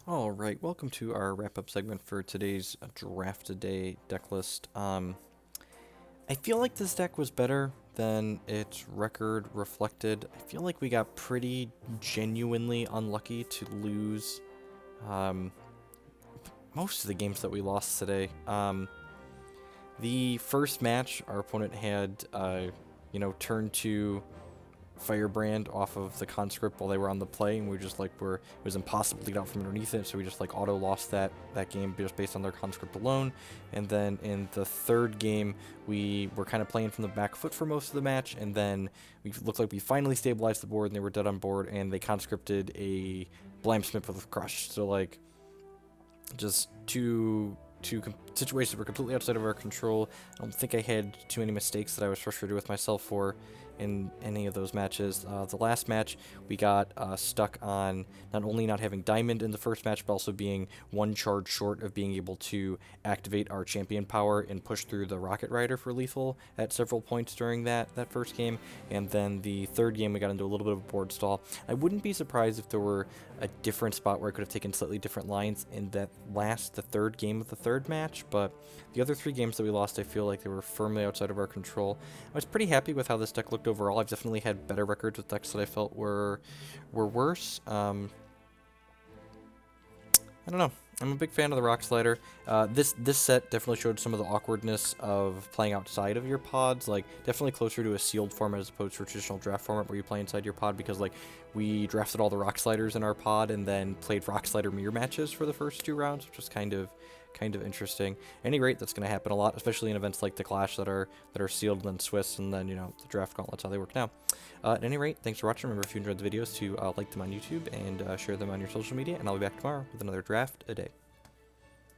Alright, welcome to our wrap-up segment for today's Draft a Day deck list. I feel like this deck was better than its record reflected. I feel like we got pretty genuinely unlucky to lose um, most of the games that we lost today. The first match, our opponent had, turned to Firebrand off of the conscript while they were on the play, and we just it was impossible to get out from underneath it, so we just auto lost that game just based on their conscript alone. And then in the third game, we were kind of playing from the back foot for most of the match, and then we looked like we finally stabilized the board, and they were dead on board, and they conscripted a Blamsmith with a Crush. So just two situations that were completely outside of our control. I don't think I had too many mistakes that I was frustrated with myself for in any of those matches. The last match, we got stuck on not only not having Diamond in the first match, but also being one charge short of being able to activate our champion power and push through the Rocket Rider for lethal at several points during that first game. And then the third game, we got into a little bit of a board stall. I wouldn't be surprised if there were a different spot where I could have taken slightly different lines in the third game of the third match, but the other three games that we lost, I feel like they were firmly outside of our control. I was pretty happy with how this deck looked overall. I've definitely had better records with decks that I felt were worse. I don't know. I'm a big fan of the Rock Slider. This set definitely showed some of the awkwardness of playing outside of your pods, definitely closer to a sealed format as opposed to a traditional draft format where you play inside your pod, because we drafted all the Rock Sliders in our pod and then played Rock Slider mirror matches for the first two rounds, which was kind of interesting. At any rate, that's going to happen a lot, especially in events like the Clash that are sealed and then Swiss, and then the draft gauntlets, how they work now. At any rate, thanks for watching. Remember, if you enjoyed the videos, to like them on YouTube and share them on your social media, and I'll be back tomorrow with another draft a day.